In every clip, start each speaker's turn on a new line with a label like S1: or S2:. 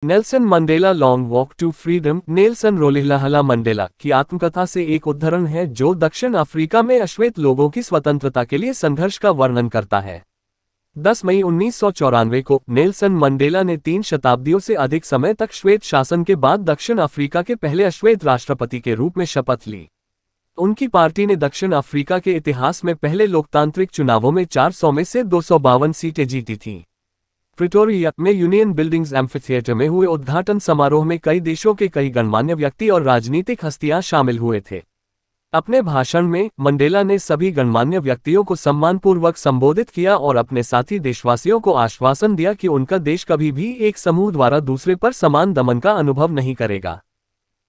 S1: Nelson Mandela Long Walk to Freedom Nelson Rolihlahla Mandela की आत्मकथा से एक उद्धरण है जो दक्षिण अफ्रीका में अश्वेत लोगों की स्वतंत्रता के लिए संघर्ष का वर्णन करता है। 10 मई 1994 को नेल्सन मंडेला ने 3 शताब्दियों से अधिक समय तक श्वेत शासन के बाद दक्षिण अफ्रीका के पहले अश्वेत राष्ट्रपति के रूप में शपथ ली। उनकी पार्टी ने दक्षिण अफ्रीका के इतिहास में पहले लोकतांत्रिक चुनावों में 400 में से 252 सीटें जीती थीं। प्रिटोरिया में यूनियन बिल्डिंग्स एम्फीथिएटर में हुए उद्घाटन समारोह में कई देशों के कई गणमान्य व्यक्ति और राजनीतिक हस्तियां शामिल हुए थे। अपने भाषण में मंडेला ने सभी गणमान्य व्यक्तियों को सम्मानपूर्वक संबोधित किया और अपने साथी देशवासियों को आश्वासन दिया कि उनका देश कभी भी एक समूह द्वारा दूसरे पर समान दमन का अनुभव नहीं करेगा।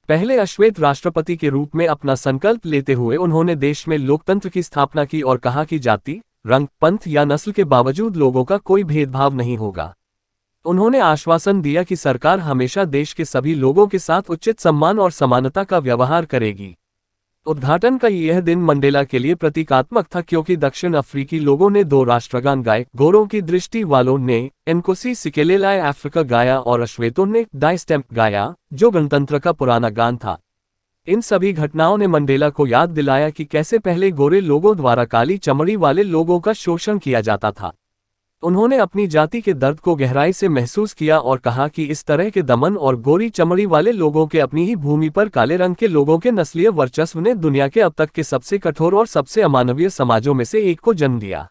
S1: पहले अश्वेत राष्ट्रपति के रूप में अपना संकल्प लेते हुए उन्होंने देश में लोकतंत्र की स्थापना की और कहा कि जाति, रंग, पंथ या नस्ल के बावजूद लोगों का कोई भेदभाव नहीं होगा। उन्होंने आश्वासन दिया कि सरकार हमेशा देश के सभी लोगों के साथ उचित सम्मान और समानता का व्यवहार करेगी। उद्घाटन का यह दिन मंडेला के लिए प्रतीकात्मक था क्योंकि दक्षिण अफ्रीकी लोगों ने 2 राष्ट्रगान गाए। गोरों की दृष्टि वालों ने एनकोसी सिकेलेलाए अफ्रीका गाया और अश्वेतों ने डाई स्टेम्प गाया, जो गणतंत्र का पुराना गान था। इन सभी घटनाओं ने मंडेला को याद दिलाया कि कैसे पहले गोरे लोगों द्वारा काली चमड़ी वाले लोगों का शोषण किया जाता था। उन्होंने अपनी जाति के दर्द को गहराई से महसूस किया और कहा कि इस तरह के दमन और गोरी चमड़ी वाले लोगों के अपनी ही भूमि पर काले रंग के लोगों के नस्लीय वर्चस्व ने दुनिया के अब तक के सबसे कठोर और सबसे अमानवीय समाजों में से एक को जन्म दिया।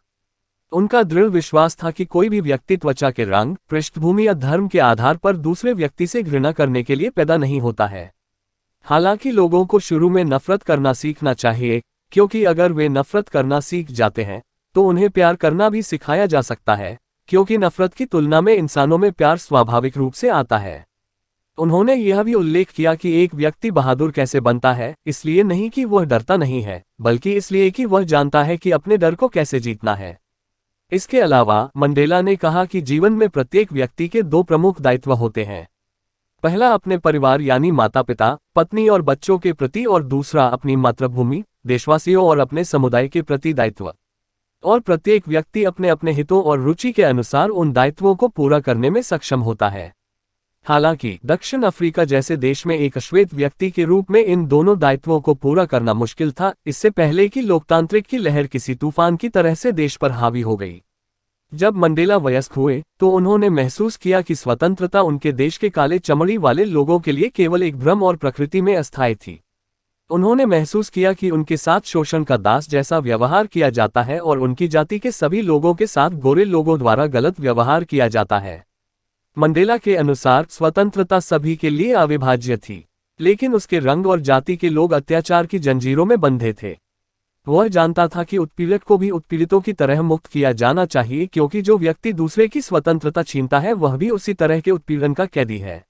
S1: उनका दृढ़ विश्वास था कि कोई भी व्यक्ति त्वचा के रंग, पृष्ठभूमि या धर्म के आधार पर दूसरे व्यक्ति से घृणा करने के लिए पैदा नहीं होता है। हालांकि लोगों को शुरू में नफरत करना सीखना चाहिए, क्योंकि अगर वे नफरत करना सीख जाते हैं तो उन्हें प्यार करना भी सिखाया जा सकता है, क्योंकि नफरत की तुलना में इंसानों में प्यार स्वाभाविक रूप से आता है। उन्होंने यह भी उल्लेख किया कि एक व्यक्ति बहादुर कैसे बनता है, इसलिए नहीं कि वह डरता नहीं है, बल्कि इसलिए कि वह जानता है कि अपने डर को कैसे जीतना है। इसके अलावा मंडेला ने कहा कि जीवन में प्रत्येक व्यक्ति के 2 प्रमुख दायित्व होते हैं। पहला अपने परिवार यानी माता पिता, पत्नी और बच्चों के प्रति, और दूसरा अपनी मातृभूमि, देशवासियों और अपने समुदाय के प्रति दायित्व। और प्रत्येक व्यक्ति अपने अपने हितों और रुचि के अनुसार उन दायित्वों को पूरा करने में सक्षम होता है। हालांकि दक्षिण अफ्रीका जैसे देश में एक अश्वेत व्यक्ति के रूप में इन दोनों दायित्वों को पूरा करना मुश्किल था, इससे पहले कि लोकतांत्रिक की लहर किसी तूफान की तरह से देश पर हावी हो गई। जब मंडेला वयस्क हुए तो उन्होंने महसूस किया कि स्वतंत्रता उनके देश के काले चमड़ी वाले लोगों के लिए केवल एक भ्रम और प्रकृति में अस्थायी थी। उन्होंने महसूस किया कि उनके साथ शोषण का दास जैसा व्यवहार किया जाता है और उनकी जाति के सभी लोगों के साथ गोरे लोगों द्वारा गलत व्यवहार किया जाता है। मंडेला के अनुसार स्वतंत्रता सभी के लिए अविभाज्य थी, लेकिन उसके रंग और जाति के लोग अत्याचार की जंजीरों में बंधे थे। वह जानता था कि उत्पीड़क को भी उत्पीड़ितों की तरह मुक्त किया जाना चाहिए, क्योंकि जो व्यक्ति दूसरे की स्वतंत्रता छीनता है वह भी उसी तरह के उत्पीड़न का कैदी है।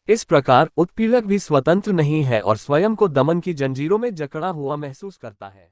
S1: इस प्रकार उत्पीड़क भी स्वतंत्र नहीं है और स्वयं को दमन की जंजीरों में जकड़ा हुआ महसूस करता है।